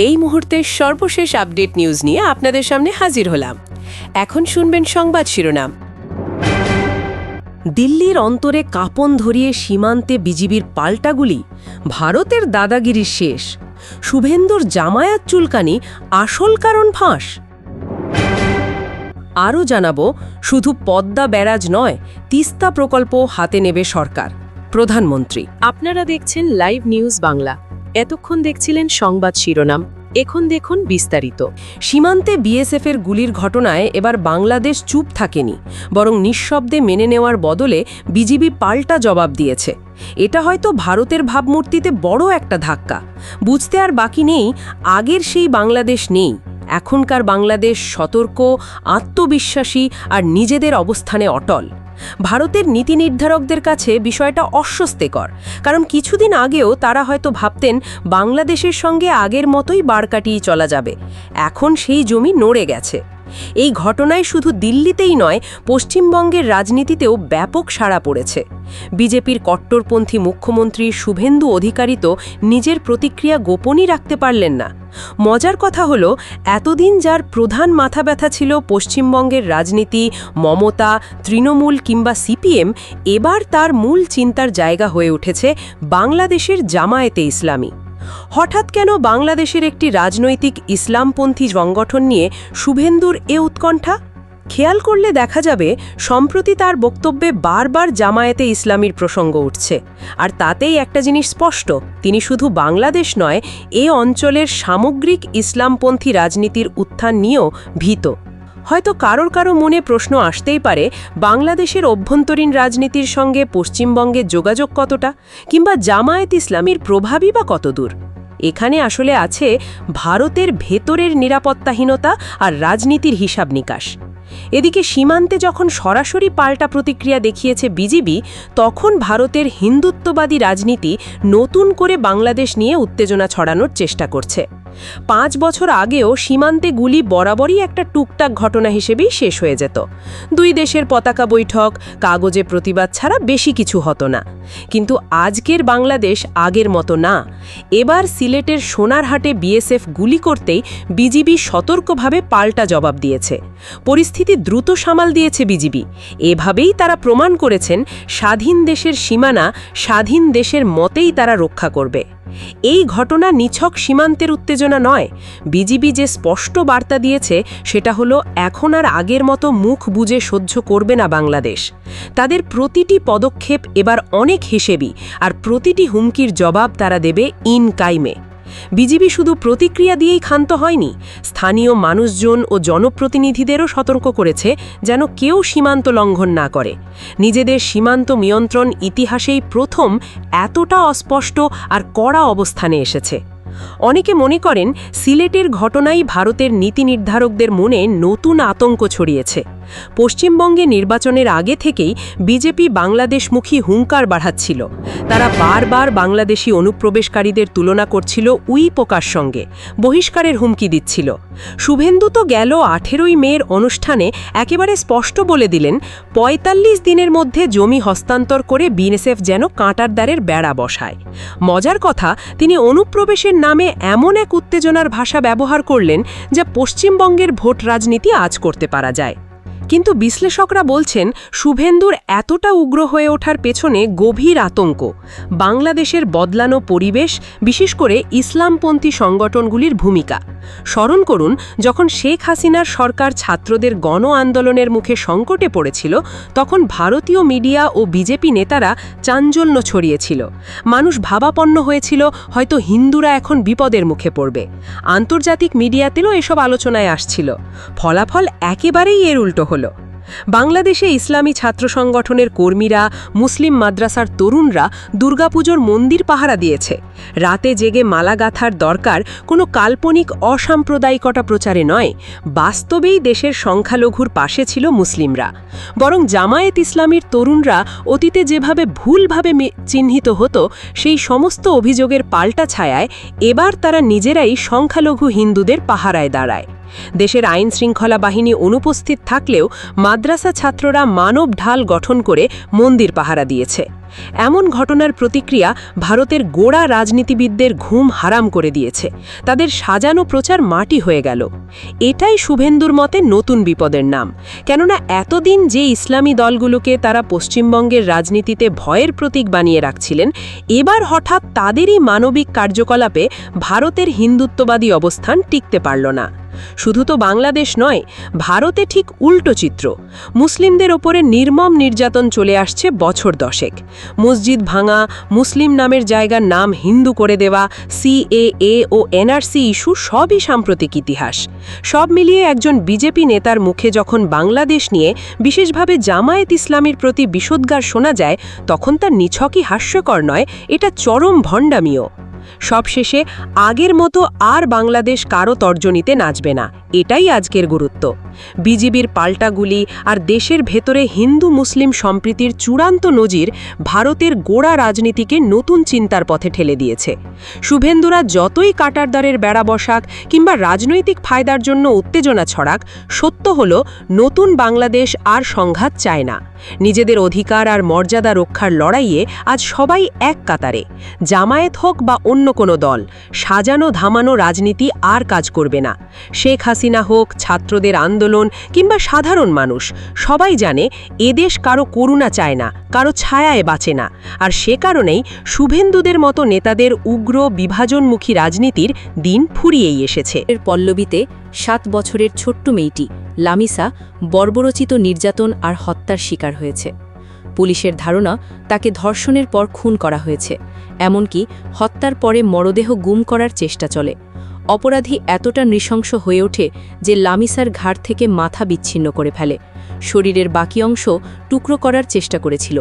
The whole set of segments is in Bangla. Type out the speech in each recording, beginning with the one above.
এই মুহূর্তের সর্বশেষ আপডেট নিউজ নিয়ে আপনাদের সামনে হাজির হলাম। এখন শুনবেন সংবাদ শিরোনাম। দিল্লির অন্তরে কাঁপন ধরিয়ে সীমান্তে বিজিবির পাল্টা গুলি, ভারতের দাদাগিরির শেষ, শুভেন্দুর জামায়াত চুলকানি আসল কারণ ফাঁস। আরও জানাবো, শুধু পদ্মা ব্যারাজ নয়, তিস্তা প্রকল্প হাতে নেবে সরকার, প্রধানমন্ত্রী। আপনারা দেখছেন লাইভ নিউজ বাংলা। এতক্ষণ দেখছিলেন সংবাদ শিরোনাম, এখন দেখুন বিস্তারিত। সীমান্তে বিএসএফের গুলির ঘটনায় এবার বাংলাদেশ চুপ থাকেনি, বরং নিঃশব্দে মেনে নেওয়ার বদলে বিজিবি পাল্টা জবাব দিয়েছে। এটা হয়তো ভারতের ভাবমূর্তিতে বড় একটা ধাক্কা। বুঝতে আর বাকি নেই, আগের সেই বাংলাদেশ নেই। এখনকার বাংলাদেশ সতর্ক, আত্মবিশ্বাসী আর নিজেদের অবস্থানে অটল। ভারতের নীতি নির্ধারকদের কাছে বিষয়টা অস্বস্তিকর, কারণ কিছুদিন আগেও তারা হয়তো ভাবতেন বাংলাদেশের সঙ্গে আগের মতোই বাড় কাটিয়ে চলা যাবে। এখন সেই জমি নড়ে গেছে। এই ঘটনায় শুধু দিল্লিতেই নয়, পশ্চিমবঙ্গের রাজনীতিতেও ব্যাপক সাড়া পড়েছে। বিজেপির কট্টরপন্থী মুখ্যমন্ত্রী শুভেন্দু অধিকারী তো নিজের প্রতিক্রিয়া গোপনই রাখতে পারলেন না। মজার কথা হলো, এতদিন যার প্রধান মাথা ব্যথা ছিল পশ্চিমবঙ্গের রাজনীতি, মমতা, তৃণমূল কিংবা সিপিএম, এবার তার মূল চিন্তার জায়গা হয়ে উঠেছে বাংলাদেশের জামায়াতে ইসলামী। হঠাৎ কেন বাংলাদেশের একটি রাজনৈতিক ইসলামপন্থী সংগঠন নিয়ে শুভেন্দুর এ উৎকণ্ঠা? খেয়াল করলে দেখা যাবে, সম্প্রতি তার বক্তব্যে বারবার জামায়াতে ইসলামীর প্রসঙ্গ উঠছে। আর তাতেই একটা জিনিস স্পষ্ট, তিনি শুধু বাংলাদেশ নয়, এ অঞ্চলের সামগ্রিক ইসলামপন্থী রাজনীতির উত্থান নিয়েও ভীত। হয়তো কারো মনে প্রশ্ন আসতেই পারে, বাংলাদেশের অভ্যন্তরীণ রাজনীতির সঙ্গে পশ্চিমবঙ্গের যোগাযোগ কতটা, কিংবা জামায়াত ইসলামীর প্রভাবই বা কতদূর? এখানে আসলে আছে ভারতের ভেতরের নিরাপত্তাহীনতা আর রাজনীতির হিসাব নিকাশ। এদিকে সীমান্তে যখন সরাসরি পাল্টা প্রতিক্রিয়া দেখিয়েছে বিজিবি, তখন ভারতের হিন্দুত্ববাদী রাজনীতি নতুন করে বাংলাদেশ নিয়ে উত্তেজনা ছড়ানোর চেষ্টা করছে। 5 বছর আগেও সীমান্তে গুলি বরাবরই একটা টুকটাক ঘটনা হিসেবেই শেষ হয়ে যেত। দুই দেশের পতাকা বৈঠক, কাগজে প্রতিবাদ ছাড়া বেশি কিছু হতো না। কিন্তু আজকের বাংলাদেশ আগের মতো না। এবার সিলেটের সোনারহাটে বিএসএফ গুলি করতেই বিজিবি সতর্কভাবে পাল্টা জবাব দিয়েছে। পরিস্থিতি দ্রুত সামাল দিয়েছে বিজিবি। এভাবেই তারা প্রমাণ করেছেন, স্বাধীন দেশের সীমানা স্বাধীন দেশের মতেই তারা রক্ষা করবে। এই ঘটনা নিছক সীমান্তের উত্তেজনা নয়। বিজিবি যে স্পষ্ট বার্তা দিয়েছে, সেটা হলো এখন আর আগের মতো মুখ বুজে সহ্য করবে না বাংলাদেশ। তাদের প্রতিটি পদক্ষেপ এবার অনেক হিসেবি, আর প্রতিটি হুমকির জবাব তারা দেবে ইন কাইমে। বিজিবি শুধু প্রতিক্রিয়া দিয়েই ক্ষান্ত হয়নি, স্থানীয় মানুষজন ও জনপ্রতিনিধিদেরও সতর্ক করেছে যেন কেউ সীমান্ত লঙ্ঘন না করে। নিজেদের সীমান্ত নিয়ন্ত্রণ ইতিহাসেই প্রথম এতটা অস্পষ্ট আর কড়া অবস্থানে এসেছে। অনেকে মনে করেন সিলেটের ঘটনাই ভারতের নীতি নির্ধারকদের মনে নতুন আতঙ্ক ছড়িয়েছে। পশ্চিমবঙ্গে নির্বাচনের আগে থেকেই বিজেপি বাংলাদেশমুখী হুঙ্কার বাড়াচ্ছিল। তারা বারবার বাংলাদেশি অনুপ্রবেশকারীদের তুলনা করছিল উই পোকার সঙ্গে, বহিষ্কারের হুমকি দিচ্ছিল। শুভেন্দু তো গেল 18ই মের অনুষ্ঠানে একেবারে স্পষ্ট বলে দিলেন, 45 দিনের মধ্যে জমি হস্তান্তর করে বিএসএফ যেন কাঁটার দ্বারের বেড়া বসায়। মজার কথা, তিনি অনুপ্রবেশের নামে এমন এক উত্তেজনার ভাষা ব্যবহার করলেন, যা পশ্চিমবঙ্গের ভোট রাজনীতি আজ করতে পারা যায়। কিন্তু বিশ্লেষকরা বলছেন, শুভেন্দুর এতটা উগ্র হয়ে ওঠার পেছনে গভীর আতঙ্ক। বাংলাদেশের বদলানো পরিবেশ, বিশেষ করে ইসলামপন্থী সংগঠনগুলির ভূমিকা। স্মরণ করুন, যখন শেখ হাসিনার সরকার ছাত্রদের গণ আন্দোলনের মুখে সংকটে পড়েছিল, তখন ভারতীয় মিডিয়া ও বিজেপি নেতারা চাঞ্চল্য ছড়িয়েছিল। মানুষ ভাবাপন্ন হয়েছিল, হয়তো হিন্দুরা এখন বিপদের মুখে পড়বে। আন্তর্জাতিক মিডিয়াতেও এসব আলোচনায় আসছিল। ফলাফল একেবারেই এর উল্টো হলো। বাংলাদেশে ইসলামী ছাত্র সংগঠনের কর্মীরা, মুসলিম মাদ্রাসার তরুণরা দুর্গাপুজোর মন্দির পাহারা দিয়েছে। রাতে জেগে মালা গাঁথার দরকার কোনো কাল্পনিক অসাম্প্রদায়িকতা প্রচারে নয়, বাস্তবেই দেশের সংখ্যালঘুর পাশে ছিল মুসলিমরা। বরং জামায়াত ইসলামীর তরুণরা অতীতে যেভাবে ভুলভাবে চিহ্নিত হতো, সেই সমস্ত অভিযোগের পাল্টা ছায়ায় এবার তারা নিজেরাই সংখ্যালঘু হিন্দুদের পাহারায় দাঁড়ায়। দেশের আইন শৃঙ্খলা বাহিনী অনুপস্থিত থাকলেও মাদ্রাসা ছাত্ররা মানব ঢাল গঠন করে মন্দির পাহারা দিয়েছে। এমন ঘটনার প্রতিক্রিয়া ভারতের গোড়া রাজনীতিবিদদের ঘুম হারাম করে দিয়েছে। তাদের সাজানো প্রচার মাটি হয়ে গেল। এটাই শুভেন্দুর মতে নতুন বিপদের নাম। কেননা এতদিন যে ইসলামী দলগুলোকে তারা পশ্চিমবঙ্গের রাজনীতিতে ভয়ের প্রতীক বানিয়ে রাখছিলেন, এবার হঠাৎ তাদেরই মানবিক কার্যকলাপে ভারতের হিন্দুত্ববাদী অবস্থান টিকতে পারল না। শুধু তো বাংলাদেশ নয়, ভারতে ঠিক উল্টো চিত্র। মুসলিমদের ওপরে নির্মম নির্যাতন চলে আসছে বছর 10। মসজিদ ভাঙা, মুসলিম নামের জায়গার নাম হিন্দু করে দেওয়া, CAA ও NRC ইস্যু সবই সাম্প্রতিক ইতিহাস। সব মিলিয়ে একজন বিজেপি নেতার মুখে যখন বাংলাদেশ নিয়ে, বিশেষভাবে জামায়াত ইসলামীর প্রতি বিষোদ্গার শোনা যায়, তখন তার নিছকই হাস্যকর নয়, এটা চরম ভণ্ডামিও। সবশেষে আগের মতো আর বাংলাদেশ কারো তর্জনীতে নাচবে না, এটাই আজকের গুরুত্ব। বিজিবির পাল্টা গুলি আর দেশের ভেতরে হিন্দু মুসলিম সম্প্রীতির চূড়ান্ত নজির ভারতের গোড়া রাজনীতিকে নতুন চিন্তার পথে ঠেলে দিয়েছে। শুভেন্দুরা যতই কাঁটারদারের বেড়া বসাক কিংবা রাজনৈতিক ফায়দার জন্য উত্তেজনা ছড়াক, সত্য হল নতুন বাংলাদেশ আর সংঘাত চায় না। নিজেদের অধিকার আর মর্যাদা রক্ষার লড়াইয়ে আজ সবাই এক কাতারে। জামায়াত হোক বা অন্য কোনো দল, সাজানো ধামানো রাজনীতি আর কাজ করবে না। শেখ হাসিনা হোক, ছাত্রদের আন্দোলন কিংবা সাধারণ মানুষ, সবাই জানে এদেশ কারো করুণা চায় না, কারো ছায়ায় বাঁচে না। আর সে কারণেই শুভেন্দুদের মতো নেতাদের উগ্র বিভাজনমুখী রাজনীতির দিন ফুরিয়েই এসেছে। এর পল্লবীতে 7 বছরের ছোট্ট মেয়েটি লামিসা বর্বরচিত নির্যাতন আর হত্যার শিকার হয়েছে। পুলিশের ধারণা তাকে ধর্ষণের পর খুন করা হয়েছে, এমনকি হত্যার পরে মরদেহ গুম করার চেষ্টা চলে। অপরাধী এতটা নৃশংস হয়ে ওঠে যে লামিসার ঘাড় থেকে মাথা বিচ্ছিন্ন করে ফেলে, শরীরের বাকি অংশ টুকরো করার চেষ্টা করেছিল।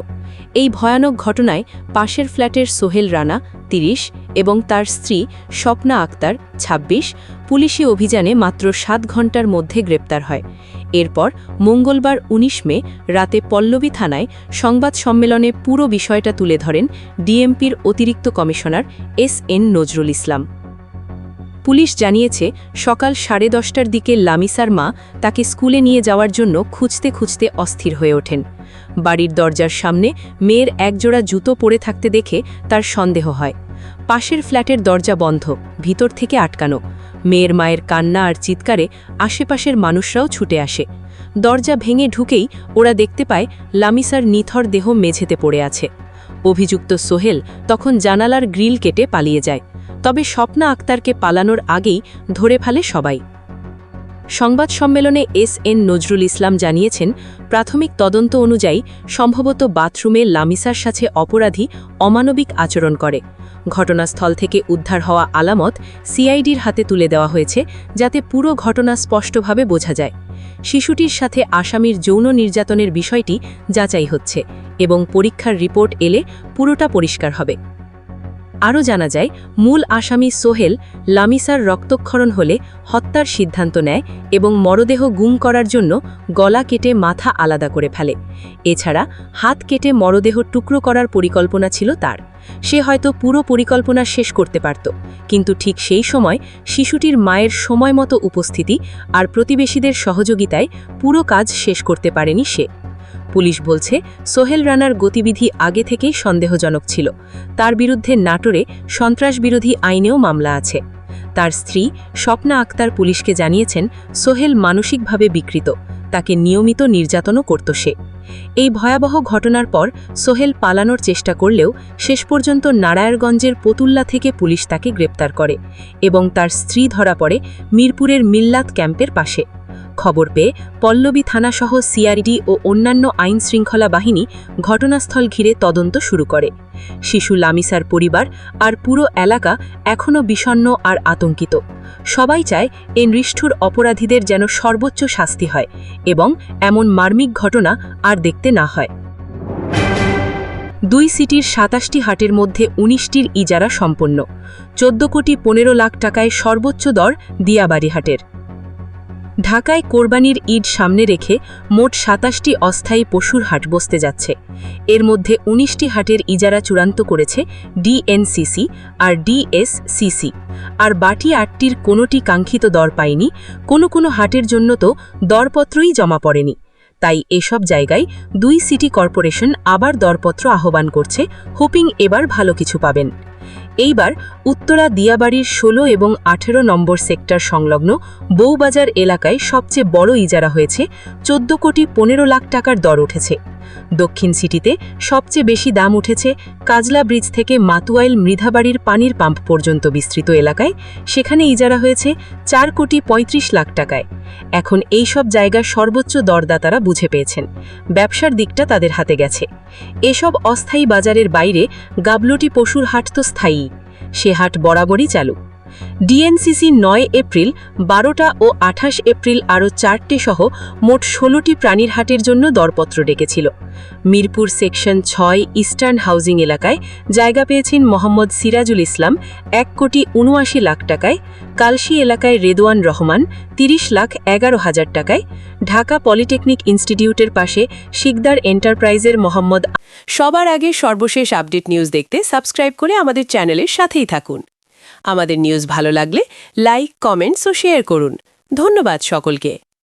এই ভয়ানক ঘটনায় পাশের ফ্ল্যাটের সোহেল রানা 30 এবং তার স্ত্রী স্বপ্না আক্তার 26 পুলিশি অভিযানে মাত্র 7 ঘণ্টার মধ্যে গ্রেপ্তার হয়। এরপর মঙ্গলবার 19 মে রাতে পল্লবী থানায় সংবাদ সম্মেলনে পুরো বিষয়টা তুলে ধরেন ডিএমপির অতিরিক্ত commissioner SN Nazrul Islam. Police জানিয়েছে, সকাল 10:30টার দিকে লামিসার মা তাকে স্কুলে নিয়ে যাওয়ার জন্য খুঁজতে খুঁজতে অস্থির হয়ে ওঠেন। বাড়ির দরজার সামনে মেয়ের একজোড়া জুতো পরে থাকতে দেখে তার সন্দেহ হয়। পাশের ফ্ল্যাটের দরজা বন্ধ, ভিতর থেকে আটকানো। মেয়ের মায়ের কান্না আর চিৎকারে আশেপাশের মানুষরাও ছুটে আসে। দরজা ভেঙে ঢুকেই ওরা দেখতে পায় লামিসার নিথর দেহ মেঝেতে পড়ে আছে। অভিযুক্ত সোহেল তখন জানালার গ্রিল কেটে পালিয়ে যায়, তবে স্বপ্না আক্তারকে পালানোর আগেই ধরে ফেলে সবাই। সংবাদ সম্মেলনে SN নজরুল ইসলাম জানিয়েছেন, প্রাথমিক তদন্ত অনুযায়ী সম্ভবত বাথরুমে লামিসার সাথে অপরাধী অমানবিক আচরণ করে। ঘটনাস্থল থেকে উদ্ধার হওয়া আলামত CIDর হাতে তুলে দেওয়া হয়েছে, যাতে পুরো ঘটনা স্পষ্টভাবে বোঝা যায়। শিশুটির সাথে আসামির যৌন নির্যাতনের বিষয়টি যাচাই হচ্ছে এবং পরীক্ষার রিপোর্ট এলে পুরোটা পরিষ্কার হবে। আরও জানা যায়, মূল আসামি সোহেল লামিসার রক্তক্ষরণ হলে হত্যার সিদ্ধান্ত নেয় এবং মরদেহ গুম করার জন্য গলা কেটে মাথা আলাদা করে ফেলে। এছাড়া হাত কেটে মরদেহ টুকরো করার পরিকল্পনা ছিল তার। সে হয়তো পুরো পরিকল্পনা শেষ করতে পারত, কিন্তু ঠিক সেই সময় শিশুটির মায়ের সময়মতো উপস্থিতি আর প্রতিবেশীদের সহযোগিতায় পুরো কাজ শেষ করতে পারেনি সে। পুলিশ বলছে, সোহেল রানার গতিবিধি আগে থেকেই সন্দেহজনক ছিল। তার বিরুদ্ধে নাটোরে সন্ত্রাসবিরোধী আইনেও মামলা আছে। তার স্ত্রী স্বপ্না আক্তার পুলিশকে জানিয়েছেন, সোহেল মানসিকভাবে বিকৃত, তাকে নিয়মিত নির্যাতনও করত সে। এই ভয়াবহ ঘটনার পর সোহেল পালানোর চেষ্টা করলেও শেষ পর্যন্ত নারায়ণগঞ্জের পতুল্লা থেকে পুলিশ তাকে গ্রেপ্তার করে এবং তার স্ত্রী ধরা পড়ে মিরপুরের মিল্লাত ক্যাম্পের পাশে। খবর পেয়ে পল্লবী থানাসহ CID ও অন্যান্য আইন শৃঙ্খলা বাহিনী ঘটনাস্থল ঘিরে তদন্ত শুরু করে। শিশু লামিসার পরিবার আর পুরো এলাকা এখনও বিষণ্ণ আর আতঙ্কিত। সবাই চায় এই নিষ্ঠুর অপরাধীদের যেন সর্বোচ্চ শাস্তি হয় এবং এমন মার্মিক ঘটনা আর দেখতে না হয়। 2 সিটির 27টি হাটের মধ্যে 19টির ইজারা সম্পন্ন। 14,15,00,000 টাকায় সর্বোচ্চ দর দিয়াবাড়ি হাটের। ঢাকায় কোরবানির ঈদ সামনে রেখে মোট 27টি অস্থায়ী পশুর হাট বসতে যাচ্ছে। এর মধ্যে 19টি হাটের ইজারা চূড়ান্ত করেছে DNCC আর DSCC, আর বাকি 8টির কোনোটি কাঙ্ক্ষিত দর পায়নি। কোনো হাটের জন্য তো দরপত্রই জমা পড়েনি। তাই এসব জায়গায় 2 সিটি কর্পোরেশন আবার দরপত্র আহ্বান করছে, হোপিং এবার ভালো কিছু পাবেন। এইবার উত্তরা দিয়াবাড়ির 16 এবং 18 নম্বর সেক্টর সংলগ্ন বউবাজার এলাকায় সবচেয়ে বড় ইজারা হয়েছে, 14 কোটি 15 লাখ টাকার দর উঠেছে। দক্ষিণ সিটিতে সবচেয়ে বেশি দাম উঠেছে কাজলা ব্রিজ থেকে মাতুয়াইল মৃধাবাড়ির পানির পাম্প পর্যন্ত বিস্তৃত এলাকায়, সেখানে ইজারা হয়েছে 4 কোটি 35 লাখ টাকায়। এখন এই সব জায়গার সর্বোচ্চ দরদাতারা বুঝে পেয়েছেন ব্যবসার দিকটা তাদের হাতে গেছে। এসব অস্থায়ী বাজারের বাইরে গাবলটি পশুর হাট তো স্থায়ী, সে হাট বরাবরই চালু। ডিএনসিসি 9 এপ্রিল, 12টা ও 28 এপ্রিল আরও 4টে সহ মোট 16টি প্রাণীর হাটের জন্য দরপত্র ডেকেছিল। মিরপুর সেকশন 6 ইস্টার্ন হাউজিং এলাকায় জায়গা পেয়েছেন মোহাম্মদ সিরাজুল ইসলাম 1 কোটি 79 লাখ টাকায়, কালশি এলাকায় রেদওয়ান রহমান 30 লাখ 11 হাজার টাকায়, ঢাকা পলিটেকনিক ইনস্টিটিউটের পাশে শিকদার এন্টারপ্রাইজের মোহাম্মদ। সবার আগে সর্বশেষ আপডেট নিউজ দেখতে সাবস্ক্রাইব করে আমাদের চ্যানেলের সাথেই থাকুন। আমাদের নিউজ ভালো লাগলে লাইক, কমেন্টস ও শেয়ার করুন। ধন্যবাদ সকলকে।